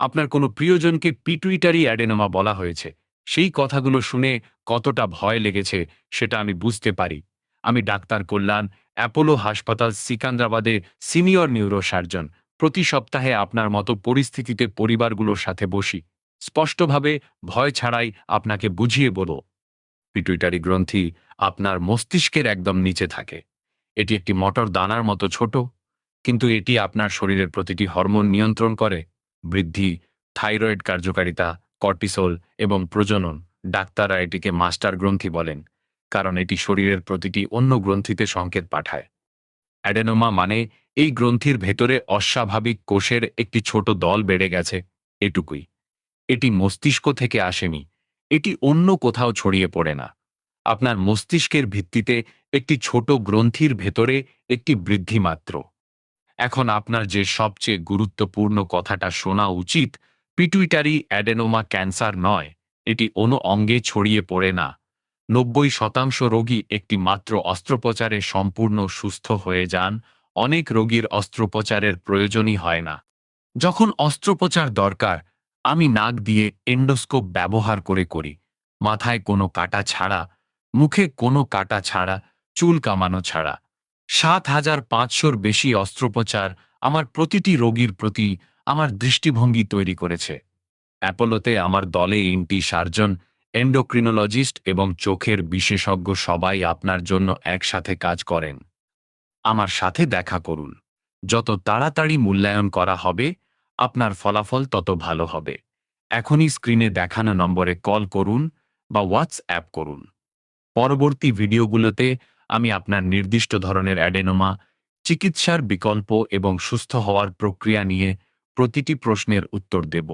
আপনার কোনো প্রিয়জনকে পিটুইটারি অ্যাডেনোমা বলা হয়েছে, সেই কথাগুলো শুনে কতটা ভয় লেগেছে সেটা আমি বুঝতে পারি। আমি ডাক্তার কল্যাণ, অ্যাপোলো হাসপাতাল, সিকান্দ্রাবাদে সিনিয়র নিউরোসার্জন। প্রতি সপ্তাহে আপনার মতো পরিস্থিতিতে পরিবারগুলোর সাথে বসি। স্পষ্টভাবে, ভয় ছাড়াই আপনাকে বুঝিয়ে বলো, পিটুইটারি গ্রন্থি আপনার মস্তিষ্কের একদম নিচে থাকে। এটি একটি মটর দানার মতো ছোট, কিন্তু এটি আপনার শরীরের প্রতিটি হরমোন নিয়ন্ত্রণ করে। বৃদ্ধি, থাইরয়েড কার্যকারিতা, কর্টিসল এবং প্রজনন। ডাক্তাররা এটিকে মাস্টার গ্রন্থি বলেন, কারণ এটি শরীরের প্রতিটি অন্য গ্রন্থিতে সংকেত পাঠায়। অ্যাডেনোমা মানে এই গ্রন্থির ভেতরে অস্বাভাবিক কোষের একটি ছোট দল বেড়ে গেছে, এটুকুই। এটি মস্তিষ্ক থেকে আসেনি, এটি অন্য কোথাও ছড়িয়ে পড়ে না। আপনার মস্তিষ্কের ভিত্তিতে একটি ছোট গ্রন্থির ভেতরে একটি বৃদ্ধি মাত্র। এখন আপনার যে সবচেয়ে গুরুত্বপূর্ণ কথাটা শোনা উচিত, পিটুইটারি অ্যাডেনোমা ক্যান্সার নয়, এটি অণু অঙ্গে ছড়িয়ে পড়ে না। 90% রোগী একটি মাত্র অস্ত্রোপচারে সম্পূর্ণ সুস্থ হয়ে যান। অনেক রোগীর অস্ত্রোপচারের প্রয়োজনই হয় না। যখন অস্ত্রোপচার দরকার, আমি নাক দিয়ে এন্ডোস্কোপ ব্যবহার করি, মাথায় কোনো কাটা ছাড়া, মুখে কোনো কাটা ছাড়া, চুল কামানো ছাড়া। ৭,৫০০-র বেশি অস্ত্রোপচার আমার প্রতিটি রোগীর প্রতি আমার দৃষ্টিভঙ্গি তৈরি করেছে। অ্যাপোলোতে আমার দলে এনটি সার্জন, এন্ডোক্রিনোলজিস্ট এবং চোখের বিশেষজ্ঞ সবাই আপনার জন্য একসাথে কাজ করেন। আমার সাথে দেখা করুন। যত তাড়াতাড়ি মূল্যায়ন করা হবে, আপনার ফলাফল তত ভালো হবে। এখনই স্ক্রিনে দেখানো নম্বরে কল করুন বা হোয়াটসঅ্যাপ করুন। পরবর্তী ভিডিওগুলোতে আমি আপনার নির্দিষ্ট ধরনের অ্যাডেনোমা, চিকিৎসার বিকল্প এবং সুস্থ হওয়ার প্রক্রিয়া নিয়ে প্রতিটি প্রশ্নের উত্তর দেব।